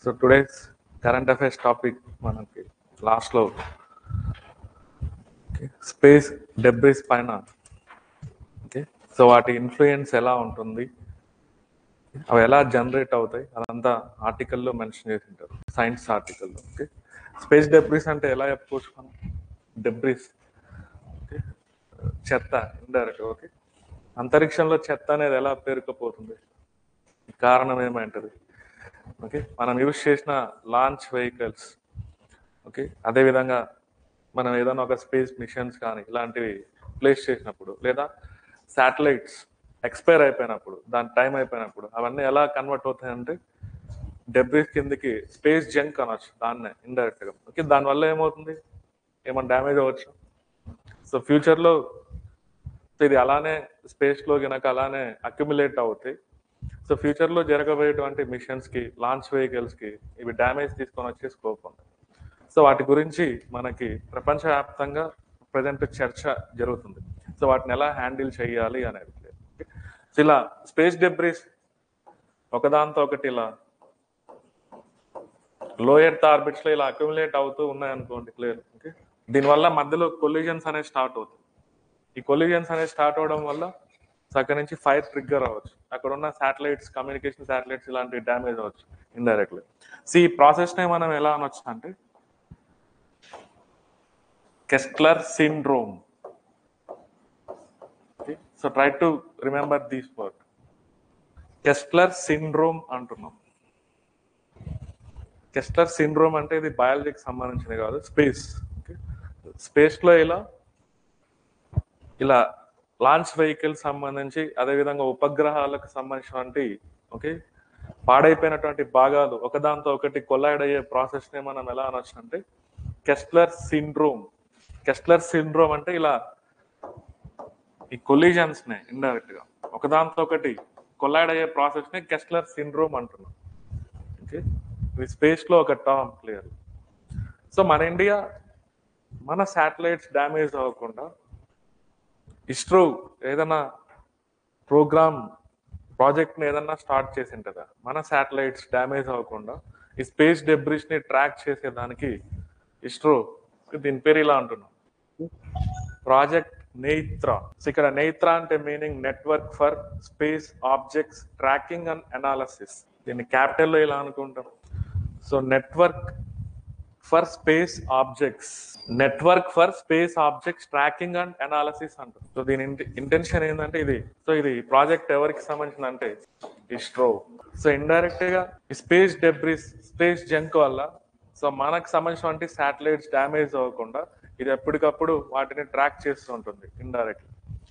So today's current affairs topic మనకి లాస్ట్లో space debris పైన ఓకే. సో వాటి ఇన్ఫ్లుయెన్స్ ఎలా ఉంటుంది, అవి ఎలా జనరేట్ అవుతాయి, అదంతా ఆర్టికల్లో మెన్షన్ చేసి ఉంటారు, సైన్స్ ఆర్టికల్లో. ఓకే, స్పేస్ డెబ్రిస్ అంటే ఎలా చెప్పుకోవచ్చు మనం? డెబ్రిస్ ఓకే, చెత్త ఇండైరెక్ట్. ఓకే, అంతరిక్షంలో చెత్త అనేది ఎలా పేరుకుపోతుంది, కారణం ఏమంటది? ఓకే, మనం యూజ్ చేసిన లాంచ్ వెహికల్స్, ఓకే, అదేవిధంగా మనం ఏదైనా ఒక స్పేస్ మిషన్స్ కానీ ఇలాంటివి ప్లేస్ చేసినప్పుడు, లేదా శాటిలైట్స్ ఎక్స్పైర్ అయిపోయినప్పుడు, దాని టైం అయిపోయినప్పుడు అవన్నీ ఎలా కన్వర్ట్ అవుతాయంటే డెబ్రిస్ కిందకి, స్పేస్ జంక్ అనొచ్చు దాన్నే ఇండైరెక్ట్గా. ఓకే, దానివల్ల ఏమవుతుంది, ఏమైనా డ్యామేజ్ అవ్వచ్చు. సో ఫ్యూచర్లో ఇది అలానే స్పేస్లో కనుక అలానే అక్యుములేట్ అవుతాయి. సో ఫ్యూచర్లో జరగబోయేటువంటి మిషన్స్కి, లాంచ్ వెహికల్స్కి ఇవి డ్యామేజ్ తీసుకొని వచ్చే స్కోప్ ఉంది. సో వాటి గురించి మనకి ప్రపంచవ్యాప్తంగా ప్రజెంట్ చర్చ జరుగుతుంది. సో వాటిని ఎలా హ్యాండిల్ చేయాలి అనేది. సో ఇలా స్పేస్ డెబ్రిస్ ఒకదాంతో ఒకటి ఇలా లో ఎర్త్ ఆర్బిట్స్ లో ఇలా అక్యుములేట్ అవుతూ ఉన్నాయనుకోండి, క్లియర్. ఓకే, దీనివల్ల మధ్యలో కొలిజన్స్ అనేది స్టార్ట్ అవుతుంది. ఈ కొలిజన్స్ అనేది స్టార్ట్ అవడం వల్ల అక్కడ నుంచి ఫైర్ ట్రిగ్గర్ అవ్వచ్చు, అక్కడ ఉన్న శాటిలైట్స్, కమ్యూనికేషన్ శాటిలైట్స్ ఇలాంటివి డ్యామేజ్ అవ్వచ్చు ఇండైరెక్ట్లీ. సో ఈ ప్రాసెస్ నే మనం ఎలా అనొచ్చు అంటే Kessler syndrome. So try to remember these word. Kessler syndrome అంటున్నాం. కెస్ట్లర్ సిండ్రోమ్ అంటే ఇది బయాలజీకి సంబంధించింది కాదు, స్పేస్. ఓకే, స్పేస్లో ఇలా లాంచ్ వెహికల్ సంబంధించి, అదేవిధంగా ఉపగ్రహాలకు సంబంధించినటువంటి ఓకే పాడైపోయినటువంటి భాగాలు ఒకదాంతో ఒకటి కొలైడ్ అయ్యే ప్రాసెస్ ని మనం ఎలా అనొచ్చు అంటే కెస్ట్లర్ సిండ్రోమ్. కెస్ట్లర్ సిండ్రోమ్ అంటే ఇలా ఈ కొలిజన్స్ ని ఇండైరెక్ట్ గా ఒకదాంతో ఒకటి కొలైడ్ అయ్యే ప్రాసెస్ ని కెస్ట్లర్ సిండ్రోమ్ అంటున్నాం. ఓకే, ఇది స్పేస్ లో ఒక టర్మ్, క్లియర్. సో మన ఇండియా మన శాటిలైట్స్ డ్యామేజ్ అవ్వకుండా ఇస్రో ఏదైనా ప్రోగ్రామ్ ప్రాజెక్ట్ని ఏదన్నా స్టార్ట్ చేసి ఉంటుందా, మన శాటిలైట్స్ డ్యామేజ్ అవ్వకుండా ఈ స్పేస్ డెబ్రిస్ ని ట్రాక్ చేసేదానికి ఇస్రో, దీని పేరు ఇలా అంటున్నాం, ప్రాజెక్ట్ నేత్రా. ఇక్కడ నేత్రా అంటే meaning network for space objects tracking and analysis. దీన్ని క్యాపిటల్లో ఇలా అనుకుంటాం. So network for space objects, network for space objects tracking and analysis అంటారు. సో దీని ఇంటెన్షన్ ఏంటంటే ఇది. సో ఇది ప్రాజెక్ట్ ఎవరికి సంబంధించింది అంటే ఇస్రో. సో ఇండైరెక్ట్ గా ఈ స్పేస్ డెబ్రిస్, స్పేస్ జంక్ వల్ల సో మనకు సంబంధించిన శాటిలైట్స్ డ్యామేజ్ అవ్వకుండా ఇది ఎప్పటికప్పుడు వాటిని ట్రాక్ చేస్తూ ఉంటుంది indirect.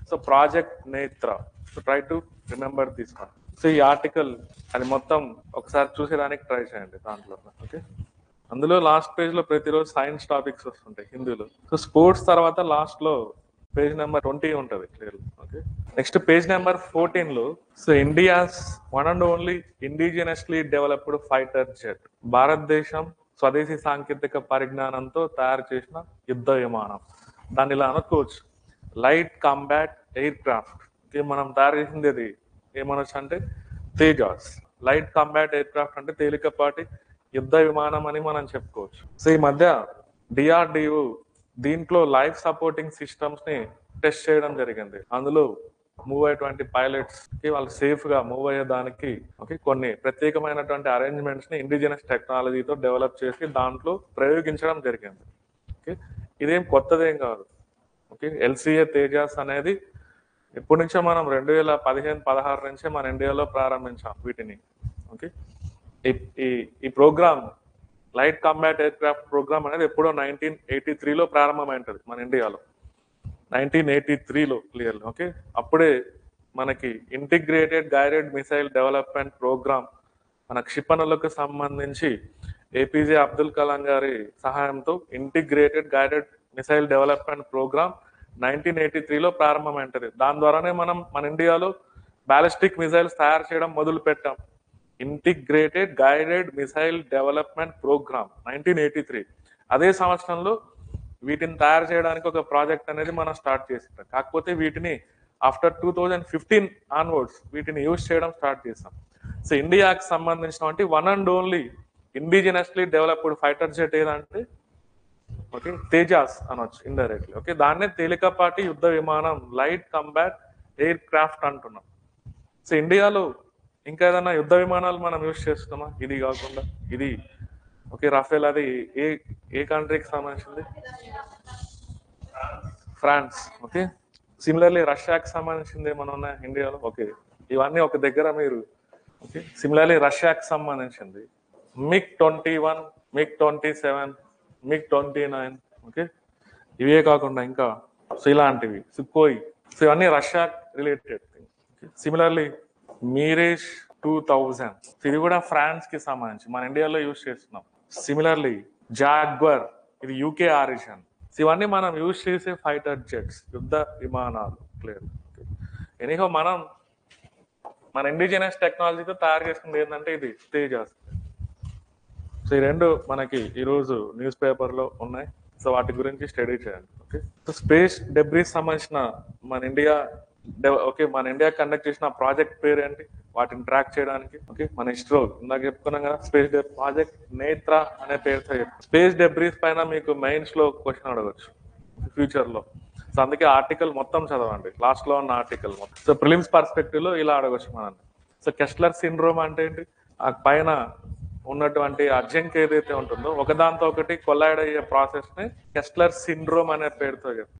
So project Netra. So try to remember this one. So ఈ ఆర్టికల్ అది మొత్తం ఒకసారి చూసేదానికి ట్రై చేయండి దాంట్లో. ఓకే, అందులో లాస్ట్ పేజ్ లో ప్రతిరోజు సైన్స్ టాపిక్స్ వస్తుంటాయి హిందీలో. సో స్పోర్ట్స్ తర్వాత లాస్ట్ లో పేజ్ నెంబర్ 20 ఉంటుంది, clear. Okay, next page number 14 లో so India's one and only indigenously developed fighter jet, భారతదేశం స్వదేశీ సాంకేతిక పరిజ్ఞానంతో తయారు చేసిన యుద్ధ విమానం. దాన్ని ఇలా అనుకోవచ్చు, లైట్ కాంబాట్ ఎయిర్ క్రాఫ్ట్. మనం తయారు చేసింది అది ఏమనొచ్చు అంటే Tejas. Light combat aircraft అంటే తేలికపాటి యుద్ధ విమానం అని మనం చెప్పుకోవచ్చు. సో ఈ మధ్య డిఆర్డిఓ దీంట్లో లైఫ్ సపోర్టింగ్ సిస్టమ్స్ ని టెస్ట్ చేయడం జరిగింది. అందులో మూవ్ అయ్యేటువంటి పైలట్స్ కి వాళ్ళు సేఫ్ గా మూవ్ అయ్యేదానికి ఓకే కొన్ని ప్రత్యేకమైనటువంటి అరేంజ్మెంట్స్ ని ఇండిజినస్ టెక్నాలజీతో డెవలప్ చేసి దాంట్లో ప్రయోగించడం జరిగింది. ఓకే, ఇదేం కొత్తదేం కాదు. ఓకే, ఎల్సిఏ తేజాస్ అనేది ఎప్పటి నుంచో మనం 2015-16 నుంచే మన ఇండియాలో ప్రారంభించాం వీటిని. ఓకే, ఈ programme light combat aircraft programme అనేది ఎప్పుడో 1983లో ప్రారంభమైంటది మన ఇండియాలో. 1983లో, క్లియర్. ఓకే, అప్పుడే మనకి integrated guided missile development programme మన క్షిపణులకు సంబంధించి ఏపీజే అబ్దుల్ కలాం గారి సహాయంతో integrated guided missile development programme 1983లో ప్రారంభమైంటది. దాని ద్వారానే మనం మన ఇండియాలో బ్యాలిస్టిక్ మిసైల్స్ తయారు చేయడం మొదలు పెట్టాం. Integrated guided missile development programme 1983. అదే సంవత్సరంలో వీటిని తయారు చేయడానికి ఒక ప్రాజెక్ట్ అనేది మనం స్టార్ట్ చేసాం. కాకపోతే వీటిని ఆఫ్టర్ 2015 ఆన్వర్డ్స్ వీటిని యూజ్ చేయడం స్టార్ట్ చేసాం. సో ఇండియాకి సంబంధించినటువంటి one and only indigenously developed fighter jet ఏదంటే ఓకే తేజాస్ అనొచ్చు ఇండైరెక్ట్లీ. ఓకే, దాన్నే తేలికపాటి యుద్ధ విమానం లైట్ కంబాట్ ఎయిర్ క్రాఫ్ట్ అంటున్నాం. సో ఇండియాలో ఇంకా ఏదైనా యుద్ధ విమానాలు మనం యూజ్ చేస్తున్నామా ఇది కాకుండా? ఇది ఓకే రఫేల్ అది ఏ ఏ కంట్రీకి సంబంధించింది? ఫ్రాన్స్. ఓకే, సిమిలర్లీ రష్యాకి సంబంధించింది ఏమైనా ఉన్నాయా ఇండియాలో? ఓకే, ఇవన్నీ ఒక దగ్గర మీరు ఓకే. సిమిలర్లీ రష్యాకి సంబంధించింది MiG-21, MiG-27, MiG-29. ఓకే, ఇవే కాకుండా ఇంకా సో ఇలాంటివి సుఖోయ్. సో ఇవన్నీ రష్యా రిలేటెడ్ థింగ్. సిమిలర్లీ మీరేజ్ 2000, ఇది కూడా ఫ్రాన్స్ కి సంబంధించి మన ఇండియాలో యూజ్ చేస్తున్నాం. సిమిలర్లీ జాగ్వర్, ఇది యూకే ఆరిజిన్. ఇవన్నీ మనం యూజ్ చేసే ఫైటర్ జెట్స్, యుద్ధ విమానాలు. క్లియర్. ఎనీహో మనం మన ఇండిజినస్ టెక్నాలజీతో తయారు చేసుకుంది ఏంటంటే ఇది తేజాస్. సో ఈ రెండు మనకి ఈరోజు న్యూస్ పేపర్లో ఉన్నాయి. సో వాటి గురించి స్టడీ చేయండి. ఓకే, సో స్పేస్ డెబ్రీస్ సంబంధించిన మన ఇండియా కండక్ట్ చేసిన ప్రాజెక్ట్ పేరు ఏంటి? వాటిని ట్రాక్ చేయడానికి ఓకే మన ఇస్రో ఇందాక చెప్పుకున్నాం కదా స్పేస్ ప్రాజెక్ట్ నేత్ర అనే పేరుతో. స్పేస్ డెబ్రీస్ పైన మీకు మెయిన్స్ లో క్వశ్చన్ అడగచ్చు ఫ్యూచర్ లో. సో అందుకే ఆర్టికల్ మొత్తం చదవండి, లాస్ట్ లో ఉన్న ఆర్టికల్ మొత్తం. సో ప్రిలిమ్స్ పర్స్పెక్టివ్ లో ఇలా అడగచ్చు మనల్ని. సో కెస్లర్ సిండ్రోమ్ అంటే ఏంటి? ఆ పైన ఉన్నటువంటి ఆ జంక్ ఏదైతే ఉంటుందో ఒకదాంతో ఒకటి కొలైడ్ అయ్యే ప్రాసెస్ ని కెస్లర్ సిండ్రోమ్ అనే పేరుతో